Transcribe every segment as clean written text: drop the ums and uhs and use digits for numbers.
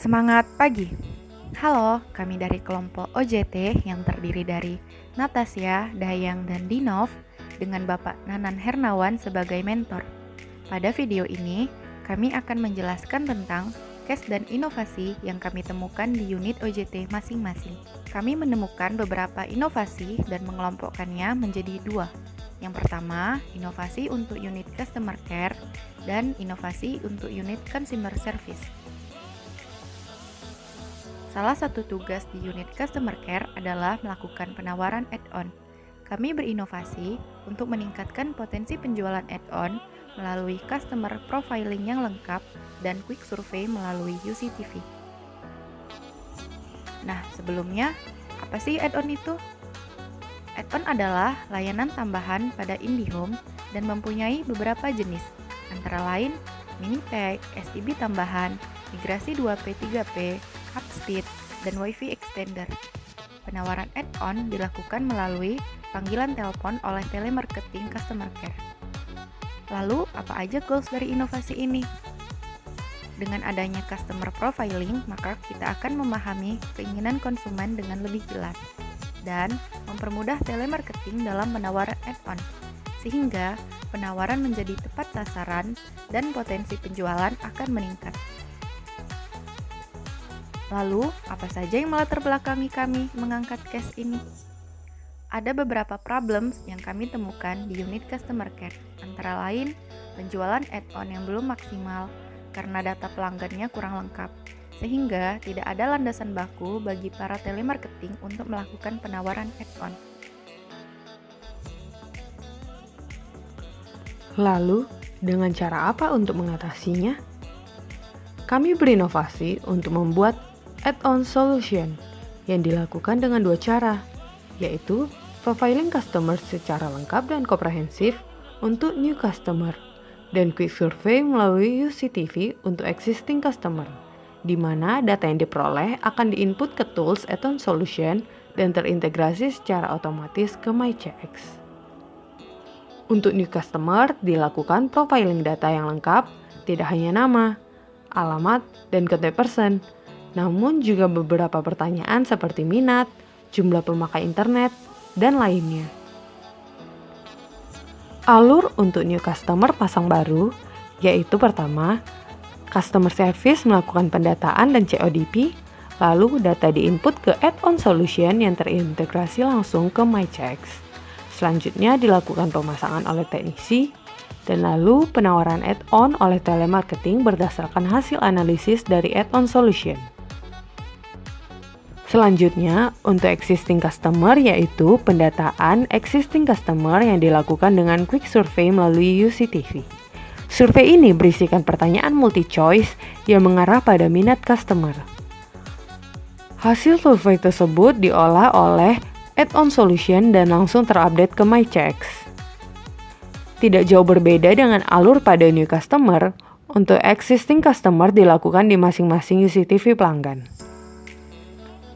Semangat pagi. Halo, kami dari kelompok OJT yang terdiri dari Natasya, Dayang, dan Dinov dengan Bapak Nanan Hernawan sebagai mentor. Pada video ini, kami akan menjelaskan tentang case dan inovasi yang kami temukan di unit OJT masing-masing. Kami menemukan beberapa inovasi dan mengelompokkannya menjadi dua. Yang pertama, inovasi untuk unit customer care dan inovasi untuk unit consumer service. Salah satu tugas di unit customer care adalah melakukan penawaran add-on. Kami berinovasi untuk meningkatkan potensi penjualan add-on melalui customer profiling yang lengkap dan quick survey melalui UCTV. Nah, sebelumnya, apa sih add-on itu? Add-on adalah layanan tambahan pada IndiHome dan mempunyai beberapa jenis, antara lain Minitag, STB tambahan, migrasi 2P 3P, upspeed, dan WiFi extender. Penawaran add-on dilakukan melalui panggilan telepon oleh telemarketing customer care. Lalu, apa aja goals dari inovasi ini? Dengan adanya customer profiling, maka kita akan memahami keinginan konsumen dengan lebih jelas dan mempermudah telemarketing dalam menawarkan add-on, sehingga penawaran menjadi tepat sasaran dan potensi penjualan akan meningkat. Lalu, apa saja yang melatar belakangi kami mengangkat case ini? Ada beberapa problems yang kami temukan di unit customer care, antara lain penjualan add-on yang belum maksimal karena data pelanggannya kurang lengkap, sehingga tidak ada landasan baku bagi para telemarketing untuk melakukan penawaran add-on. Lalu, dengan cara apa untuk mengatasinya? Kami berinovasi untuk membuat add-on solution yang dilakukan dengan dua cara, yaitu profiling customer secara lengkap dan komprehensif untuk new customer, dan quick survey melalui UCTV untuk existing customer, di mana data yang diperoleh akan diinput ke tools add-on solution dan terintegrasi secara otomatis ke MyCX. Untuk new customer, dilakukan profiling data yang lengkap, tidak hanya nama, alamat, dan contact person, namun juga beberapa pertanyaan seperti minat, jumlah pemakai internet, dan lainnya. Alur untuk new customer pasang baru, yaitu pertama, customer service melakukan pendataan dan CODP, lalu data diinput ke add-on solution yang terintegrasi langsung ke MyCX. Selanjutnya dilakukan pemasangan oleh teknisi, dan lalu penawaran add-on oleh telemarketing berdasarkan hasil analisis dari add-on solution. Selanjutnya, untuk existing customer yaitu pendataan existing customer yang dilakukan dengan quick survey melalui UCTV. Survei ini berisikan pertanyaan multi-choice yang mengarah pada minat customer. Hasil survei tersebut diolah oleh add-on solution dan langsung terupdate ke MyCX. Tidak jauh berbeda dengan alur pada new customer, untuk existing customer dilakukan di masing-masing UCTV pelanggan.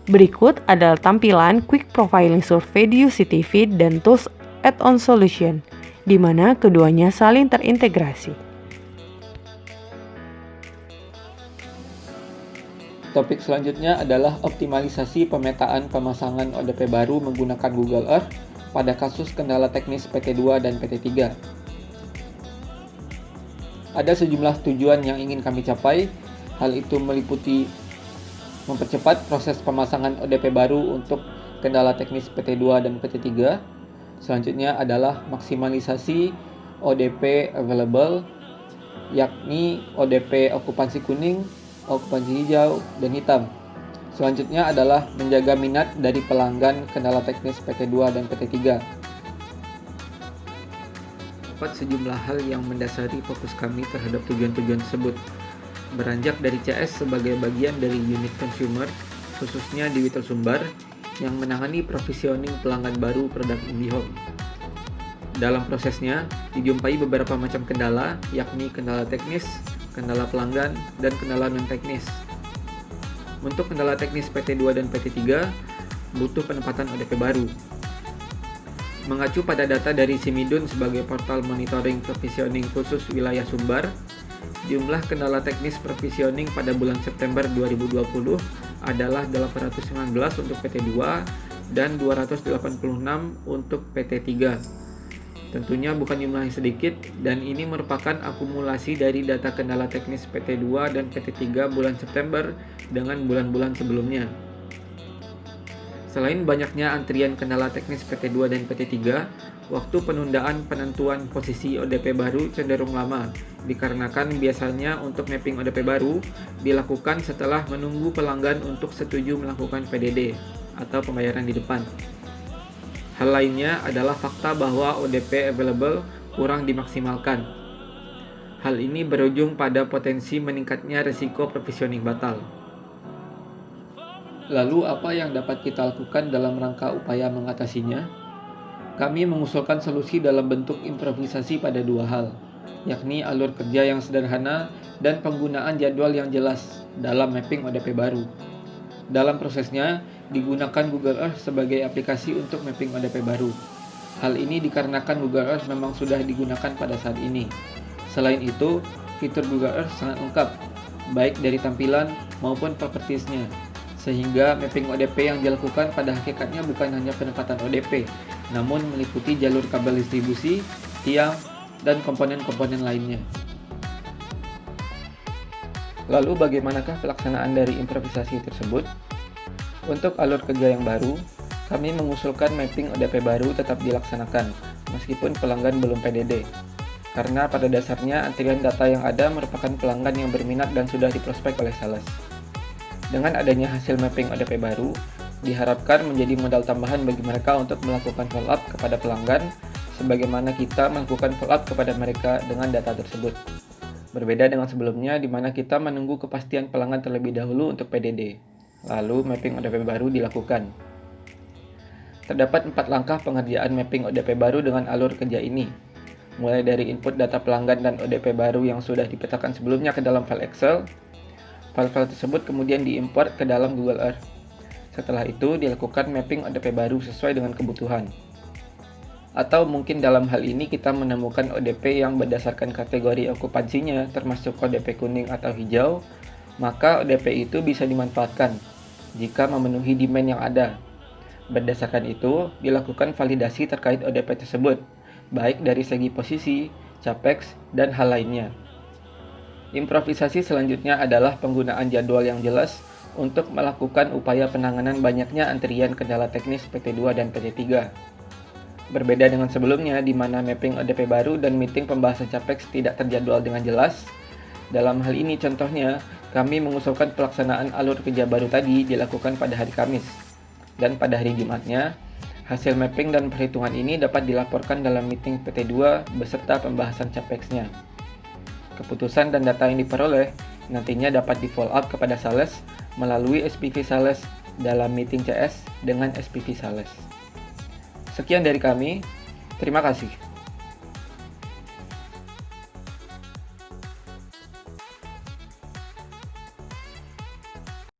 Berikut adalah tampilan quick profiling survey di UCTV dan tools add-on solution, di mana keduanya saling terintegrasi. Topik selanjutnya adalah optimalisasi pemetaan pemasangan ODP baru menggunakan Google Earth pada kasus kendala teknis PT2 dan PT3. Ada sejumlah tujuan yang ingin kami capai. Hal itu meliputi mempercepat proses pemasangan ODP baru untuk kendala teknis PT2 dan PT3. Selanjutnya adalah maksimalisasi ODP available, yakni ODP okupansi kuning, okupansi hijau, dan hitam. Selanjutnya adalah menjaga minat dari pelanggan kendala teknis PT2 dan PT3. Dapat sejumlah hal yang mendasari fokus kami terhadap tujuan-tujuan tersebut. Beranjak dari CS sebagai bagian dari unit consumer, khususnya di Witel Sumbar, yang menangani provisioning pelanggan baru produk IndiHome. Dalam prosesnya, dijumpai beberapa macam kendala, yakni kendala teknis, kendala pelanggan, dan kendala non-teknis. Untuk kendala teknis PT2 dan PT3, butuh penempatan ODP baru. Mengacu pada data dari Simidun sebagai portal monitoring provisioning khusus wilayah Sumbar, Jumlah kendala teknis provisioning pada bulan September 2020 adalah 819 untuk PT2 dan 286 untuk PT3. Tentunya bukan jumlah yang sedikit, dan ini merupakan akumulasi dari data kendala teknis PT2 dan PT3 bulan September dengan bulan-bulan sebelumnya. Selain banyaknya antrian kendala teknis PT2 dan PT3, waktu penundaan penentuan posisi ODP baru cenderung lama, dikarenakan biasanya untuk mapping ODP baru dilakukan setelah menunggu pelanggan untuk setuju melakukan PDD atau pembayaran di depan. Hal lainnya adalah fakta bahwa ODP available kurang dimaksimalkan. Hal ini berujung pada potensi meningkatnya risiko provisioning batal. Lalu apa yang dapat kita lakukan dalam rangka upaya mengatasinya? Kami mengusulkan solusi dalam bentuk improvisasi pada dua hal, yakni alur kerja yang sederhana dan penggunaan jadwal yang jelas dalam mapping ODP baru. Dalam prosesnya, digunakan Google Earth sebagai aplikasi untuk mapping ODP baru. Hal ini dikarenakan Google Earth memang sudah digunakan pada saat ini. Selain itu, fitur Google Earth sangat lengkap, baik dari tampilan maupun propertiesnya, sehingga mapping ODP yang dilakukan pada hakikatnya bukan hanya penempatan ODP, namun meliputi jalur kabel distribusi, tiang, dan komponen-komponen lainnya. Lalu bagaimanakah pelaksanaan dari improvisasi tersebut? Untuk alur kerja yang baru, kami mengusulkan mapping ODP baru tetap dilaksanakan, meskipun pelanggan belum PDD. Karena pada dasarnya antrian data yang ada merupakan pelanggan yang berminat dan sudah diprospek oleh sales. Dengan adanya hasil mapping ODP baru, diharapkan menjadi modal tambahan bagi mereka untuk melakukan follow-up kepada pelanggan, sebagaimana kita melakukan follow-up kepada mereka dengan data tersebut. Berbeda dengan sebelumnya, di mana kita menunggu kepastian pelanggan terlebih dahulu untuk PDD, lalu mapping ODP baru dilakukan. Terdapat 4 langkah pengerjaan mapping ODP baru dengan alur kerja ini, mulai dari input data pelanggan dan ODP baru yang sudah dipetakan sebelumnya ke dalam file Excel. File-file tersebut kemudian diimport ke dalam Google Earth. Setelah itu, dilakukan mapping ODP baru sesuai dengan kebutuhan. Atau mungkin dalam hal ini kita menemukan ODP yang berdasarkan kategori okupansinya termasuk ODP kuning atau hijau, maka ODP itu bisa dimanfaatkan jika memenuhi demand yang ada. Berdasarkan itu, dilakukan validasi terkait ODP tersebut, baik dari segi posisi, capex, dan hal lainnya. Improvisasi selanjutnya adalah penggunaan jadwal yang jelas untuk melakukan upaya penanganan banyaknya antrian kendala teknis PT2 dan PT3. Berbeda dengan sebelumnya, di mana mapping ODP baru dan meeting pembahasan capex tidak terjadwal dengan jelas. Dalam hal ini contohnya, kami mengusulkan pelaksanaan alur kerja baru tadi dilakukan pada hari Kamis. Dan pada hari Jumatnya, hasil mapping dan perhitungan ini dapat dilaporkan dalam meeting PT2 beserta pembahasan capexnya. Keputusan dan data yang diperoleh nantinya dapat di-follow up kepada sales melalui SPV sales dalam meeting CS dengan SPV sales. Sekian dari kami, terima kasih.